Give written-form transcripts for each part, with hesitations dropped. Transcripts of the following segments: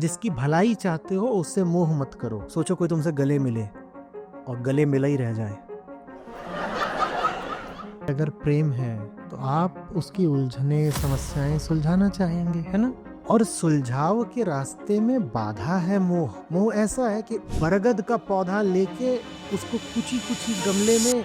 जिसकी भलाई चाहते हो उससे मोह मत करो। सोचो कोई तुमसे गले मिले और गले मिला ही रह जाए। अगर प्रेम है तो आप उसकी उलझने समस्याएं सुलझाना चाहेंगे, है ना? और सुलझाव के रास्ते में बाधा है मोह। मोह ऐसा है कि बरगद का पौधा लेके उसको कुची कुची गमले में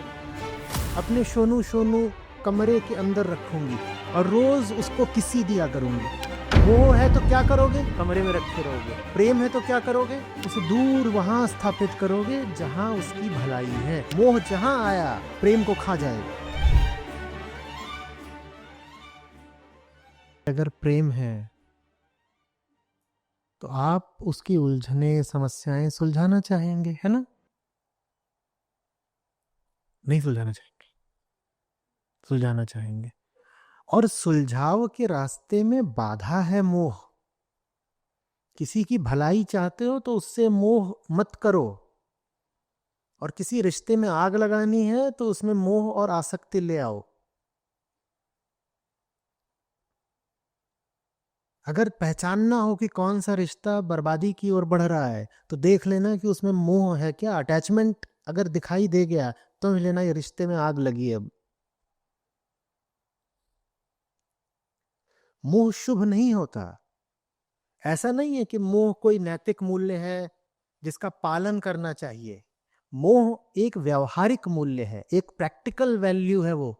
अपने शोनू शोनू कमरे के अंदर रखूंगी और रोज उसको किसी दिया करूंगी। मोह है तो क्या करोगे? कमरे में रखे रहोगे। प्रेम है तो क्या करोगे? उसे दूर वहां स्थापित करोगे जहां उसकी भलाई है। मोह जहां आया प्रेम को खा जाएगा। अगर प्रेम है तो आप उसकी उलझने समस्याएं सुलझाना चाहेंगे, है ना? नहीं सुलझाना चाहेंगे, सुलझाना चाहेंगे। और सुलझाव के रास्ते में बाधा है मोह। किसी की भलाई चाहते हो तो उससे मोह मत करो। और किसी रिश्ते में आग लगानी है तो उसमें मोह और आसक्ति ले आओ। अगर पहचानना हो कि कौन सा रिश्ता बर्बादी की ओर बढ़ रहा है तो देख लेना कि उसमें मोह है क्या। अटैचमेंट अगर दिखाई दे गया तो लेना ये रिश्ते में आग लगी है। अब मोह शुभ नहीं होता। ऐसा नहीं है कि मोह कोई नैतिक मूल्य है जिसका पालन करना चाहिए। मोह एक व्यवहारिक मूल्य है, एक प्रैक्टिकल वैल्यू है वो।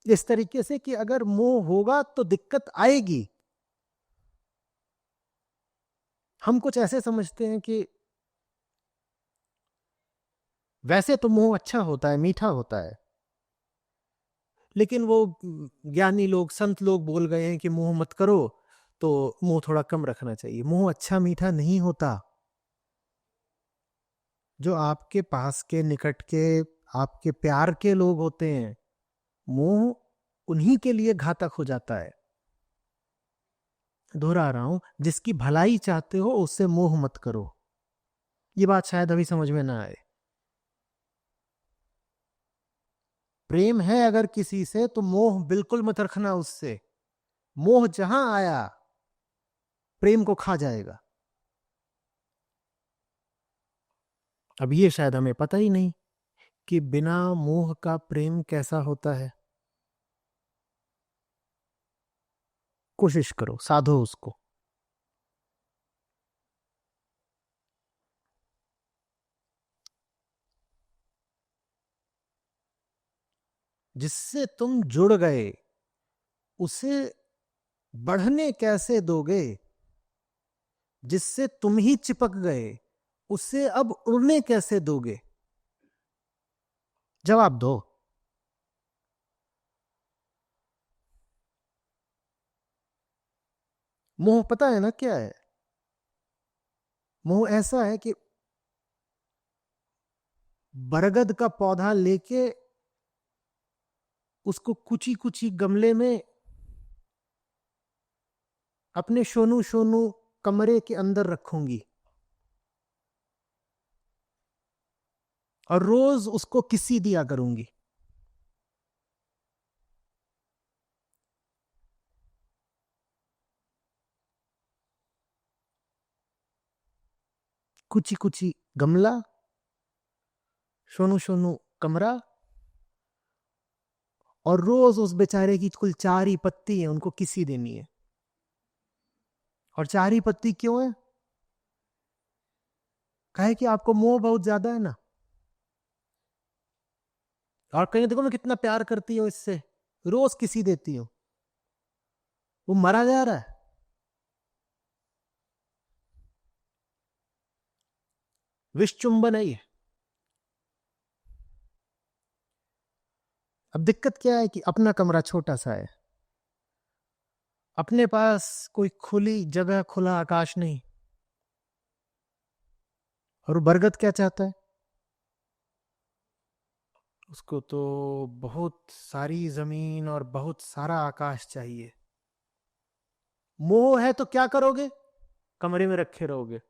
इस तरीके से कि अगर मोह होगा तो दिक्कत आएगी। हम कुछ ऐसे समझते हैं कि वैसे तो मोह अच्छा होता है, मीठा होता है, लेकिन वो ज्ञानी लोग, संत लोग बोल गए हैं कि मोह मत करो, तो मोह थोड़ा कम रखना चाहिए। मोह अच्छा मीठा नहीं होता। जो आपके पास के, निकट के, आपके प्यार के लोग होते हैं, मोह उन्हीं के लिए घातक हो जाता है। दोहरा रहा हूं, जिसकी भलाई चाहते हो उससे मोह मत करो। ये बात शायद अभी समझ में ना आए। प्रेम है अगर किसी से तो मोह बिल्कुल मत रखना उससे। मोह जहां आया प्रेम को खा जाएगा। अब ये शायद हमें पता ही नहीं कि बिना मोह का प्रेम कैसा होता है। कोशिश करो, साधो उसको। जिससे तुम जुड़ गए उसे बढ़ने कैसे दोगे? जिससे तुम ही चिपक गए उसे अब उड़ने कैसे दोगे? जवाब दो। मोह पता है ना क्या है? मोह ऐसा है कि बरगद का पौधा लेके उसको कुची कुची गमले में अपने शोनू शोनू कमरे के अंदर रखूंगी और रोज उसको किसी दिया करूंगी। कुची कुची गमला, शोनू शोनू कमरा, और रोज उस बेचारे की कुल 4 ही पत्ती है, उनको किसी देनी है। और 4 ही पत्ती क्यों है? कहे कि आपको मोह बहुत ज्यादा है ना। और कहीं देखो मैं कितना प्यार करती हूँ इससे, रोज किसी देती हूँ। वो मरा जा रहा है। विष चुंबन है ये। अब दिक्कत क्या है कि अपना कमरा छोटा सा है, अपने पास कोई खुली जगह, खुला आकाश नहीं। और वो बरगद क्या चाहता है? उसको तो बहुत सारी जमीन और बहुत सारा आकाश चाहिए। मोह है तो क्या करोगे? कमरे में रखे रहोगे।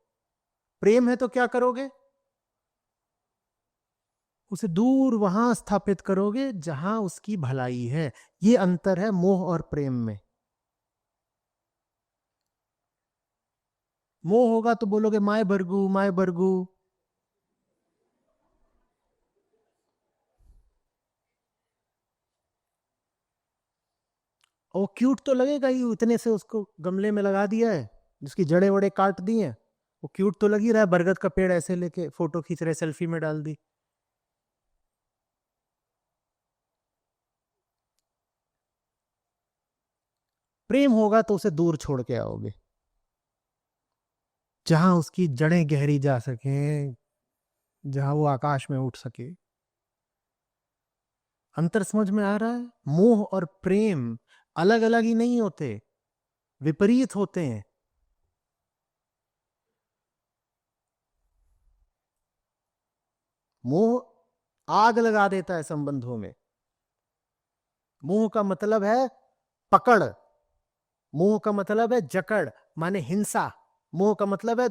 प्रेम है तो क्या करोगे? उसे दूर वहां स्थापित करोगे जहां उसकी भलाई है। ये अंतर है मोह और प्रेम में। मोह होगा तो बोलोगे माय बरगू माय बरगू। वो क्यूट तो लगेगा ही, इतने से उसको गमले में लगा दिया है, जिसकी जड़े वड़े काट दी हैं, वो क्यूट तो लग ही रहा है। बरगद का पेड़ ऐसे लेके फोटो खींच रहे, सेल्फी में डाल दी। प्रेम होगा तो उसे दूर छोड़ के आओगे, जहां उसकी जड़ें गहरी जा सकें, जहां वो आकाश में उठ सके। अंतर समझ में आ रहा है? मोह और प्रेम अलग अलग ही नहीं होते, विपरीत होते हैं। मोह आग लगा देता है संबंधों में। मोह का मतलब है पकड़, मोह का मतलब है जकड़, माने हिंसा। मोह का मतलब है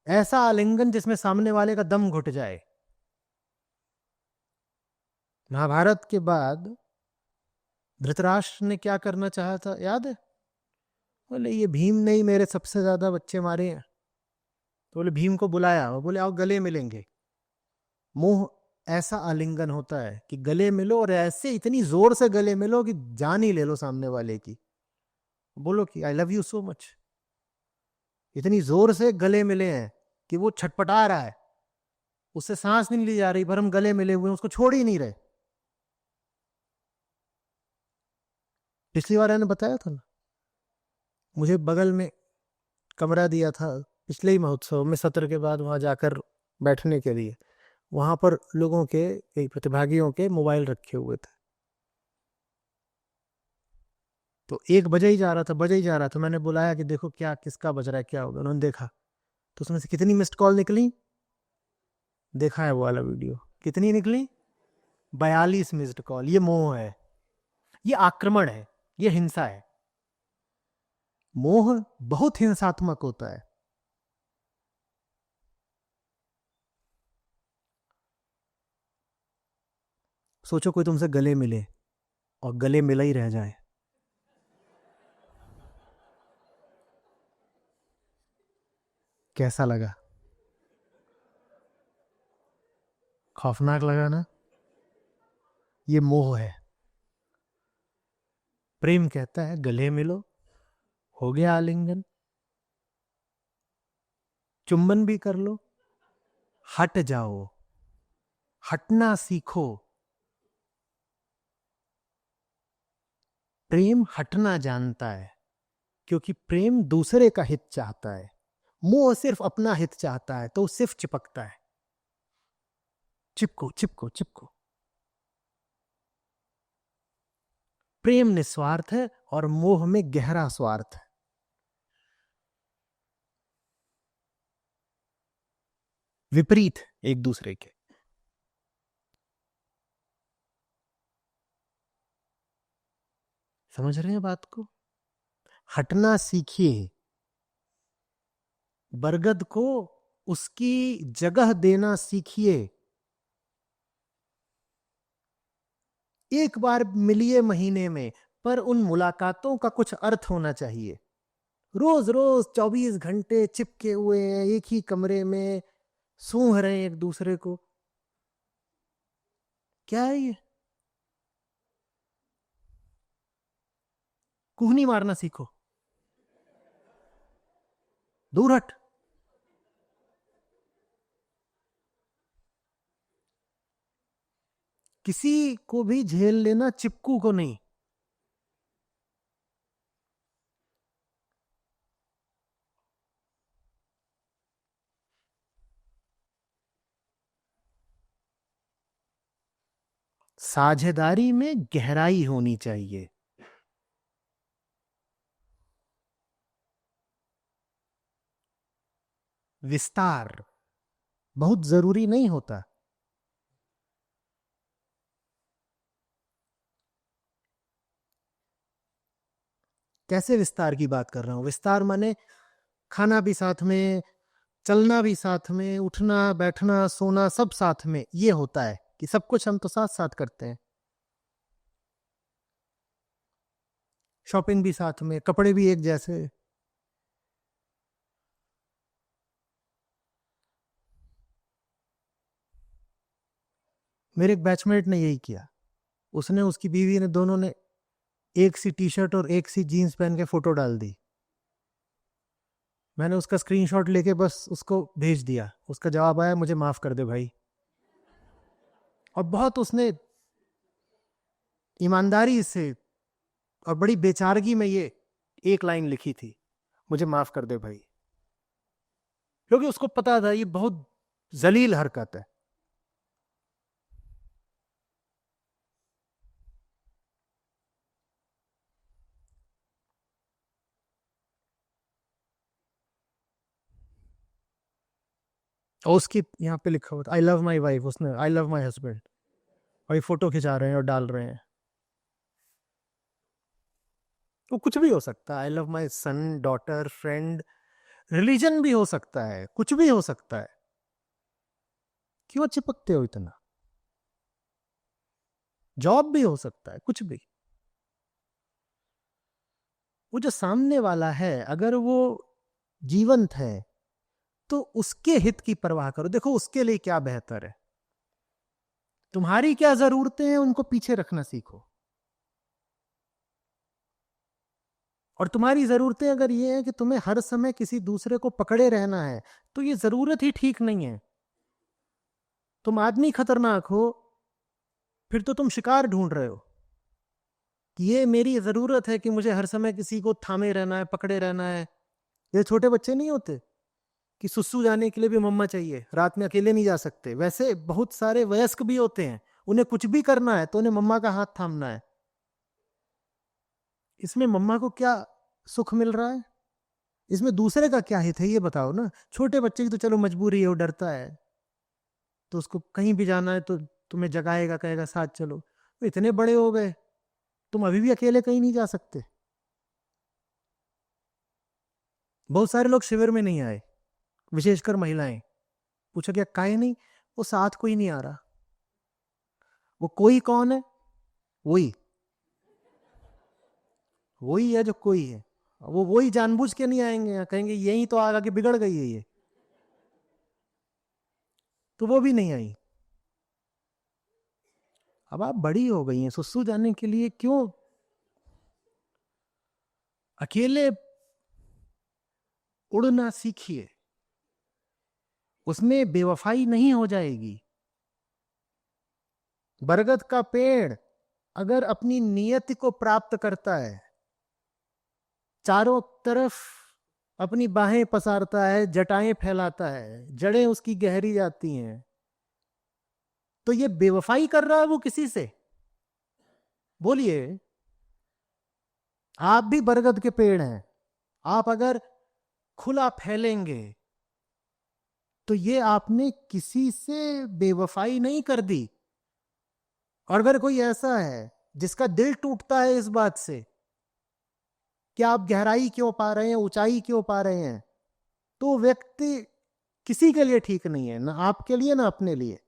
ऐसा आलिंगन जिसमें सामने वाले का दम घुट जाए। महाभारत के बाद धृतराष्ट्र ने क्या करना चाहा था, याद है? बोले ये भीम ने ही मेरे सबसे ज्यादा बच्चे मारे हैं। तो बोले भीम को बुलाया, वो बोले आओ गले मिलेंगे। मोह ऐसा आलिंगन होता है कि गले मिलो, और ऐसे इतनी जोर से गले मिलो कि जान ही ले लो सामने वाले की। बोलो कि I love you so much. इतनी जोर से गले मिले हैं कि वो छटपटा रहा है, उससे सांस नहीं ली जा रही, पर हम गले मिले हुए हैं, उसको छोड़ ही नहीं रहे। पिछली बार मैंने बताया था ना, मुझे बगल में कमरा दिया था पिछले ही महोत्सव में, सत्र के बाद वहां जाकर बैठने के लिए। वहां पर लोगों के, कई प्रतिभागियों के मोबाइल रखे हुए थे। तो एक बजे ही जा रहा था, बजे ही जा रहा था, मैंने बुलाया कि देखो क्या किसका बज रहा है, क्या होगा। उन्होंने देखा तो उसमें से कितनी मिस्ड कॉल निकली, देखा है वो वाला वीडियो, कितनी निकली? 42 मिस्ड कॉल। ये मोह है, ये आक्रमण है, ये हिंसा है। मोह बहुत हिंसात्मक होता है। सोचो कोई तुमसे गले मिले और गले मिला ही रह जाए, कैसा लगा? खौफनाक लगा ना? ये मोह है। प्रेम कहता है गले मिलो, हो गया आलिंगन, चुंबन भी कर लो, हट जाओ, हटना सीखो। प्रेम हटना जानता है, क्योंकि प्रेम दूसरे का हित चाहता है। मोह सिर्फ अपना हित चाहता है, तो वो सिर्फ चिपकता है, चिपको चिपको चिपको। प्रेम निस्वार्थ है और मोह में गहरा स्वार्थ है। विपरीत एक दूसरे के। समझ रहे हैं बात को? हटना सीखिए, बरगद को उसकी जगह देना सीखिए। एक बार मिलिए महीने में, पर उन मुलाकातों का कुछ अर्थ होना चाहिए। रोज रोज 24 घंटे चिपके हुए हैं एक ही कमरे में, सूंघ रहे हैं एक दूसरे को, क्या है ये? कुहनी मारना सीखो, दूर हट। किसी को भी झेल लेना, चिपकू को नहीं। साझेदारी में गहराई होनी चाहिए। विस्तार बहुत जरूरी नहीं होता। कैसे विस्तार की बात कर रहा हूं? विस्तार माने खाना भी साथ में, चलना भी साथ में, उठना बैठना सोना सब साथ में, ये होता है कि सब कुछ हम तो साथ साथ करते हैं। शॉपिंग भी साथ में, कपड़े भी एक जैसे। मेरे एक बैचमेट ने यही किया। उसने, उसकी बीवी ने, दोनों ने एक सी टी शर्ट और एक सी जीन्स पहन के फोटो डाल दी। मैंने उसका स्क्रीनशॉट लेके बस उसको भेज दिया। उसका जवाब आया, मुझे माफ कर दे भाई। और बहुत उसने ईमानदारी से और बड़ी बेचारगी में ये एक लाइन लिखी थी, मुझे माफ कर दे भाई। क्योंकि उसको पता था ये बहुत जलील हरकत है। और उसकी यहाँ पे लिखा हुआ था, आई लव माई वाइफ, उसने आई लव माई हस्बैंड, और ये फोटो खिंचा रहे हैं और डाल रहे हैं। वो कुछ भी हो सकता है, I love my son, daughter, friend, religion भी हो सकता है, कुछ भी हो सकता है। क्यों चिपकते हो इतना? जॉब भी हो सकता है, कुछ भी। वो जो सामने वाला है अगर वो जीवंत है तो उसके हित की परवाह करो। देखो उसके लिए क्या बेहतर है, तुम्हारी क्या जरूरतें हैं उनको पीछे रखना सीखो। और तुम्हारी जरूरतें अगर ये है कि तुम्हें हर समय किसी दूसरे को पकड़े रहना है, तो ये जरूरत ही ठीक नहीं है। तुम आदमी खतरनाक हो, फिर तो तुम शिकार ढूंढ रहे हो कि ये मेरी जरूरत है कि मुझे हर समय किसी को थामे रहना है, पकड़े रहना है। ये छोटे बच्चे नहीं होते कि सुसु जाने के लिए भी मम्मा चाहिए, रात में अकेले नहीं जा सकते, वैसे बहुत सारे वयस्क भी होते हैं, उन्हें कुछ भी करना है तो उन्हें मम्मा का हाथ थामना है। इसमें मम्मा को क्या सुख मिल रहा है? इसमें दूसरे का क्या हित है, ये बताओ ना। छोटे बच्चे की तो चलो मजबूरी है, वो डरता है, तो उसको कहीं भी जाना है तो तुम्हें जगाएगा, कहेगा साथ चलो। तो इतने बड़े हो गए, तुम अभी भी अकेले कहीं नहीं जा सकते। बहुत सारे लोग शिविर में नहीं आए, विशेषकर महिलाएं। पूछा क्या काहे नहीं? वो साथ कोई नहीं आ रहा। वो कोई कौन है? वही, वही है जो कोई है। वो वही जानबूझ के नहीं आएंगे, कहेंगे यही तो आगे बिगड़ गई है ये, तो वो भी नहीं आई। अब आप बड़ी हो गई हैं, सुसु जाने के लिए क्यों अकेले? उड़ना सीखिए, उसमें बेवफाई नहीं हो जाएगी। बरगद का पेड़ अगर अपनी नियति को प्राप्त करता है, चारों तरफ अपनी बाहें पसारता है, जटाएं फैलाता है, जड़ें उसकी गहरी जाती हैं, तो ये बेवफाई कर रहा है वो किसी से? बोलिए। आप भी बरगद के पेड़ हैं, आप अगर खुला फैलेंगे तो ये आपने किसी से बेवफाई नहीं कर दी। और अगर कोई ऐसा है जिसका दिल टूटता है इस बात से कि आप गहराई क्यों पा रहे हैं, ऊंचाई क्यों पा रहे हैं, तो व्यक्ति किसी के लिए ठीक नहीं है, ना आपके लिए ना अपने लिए।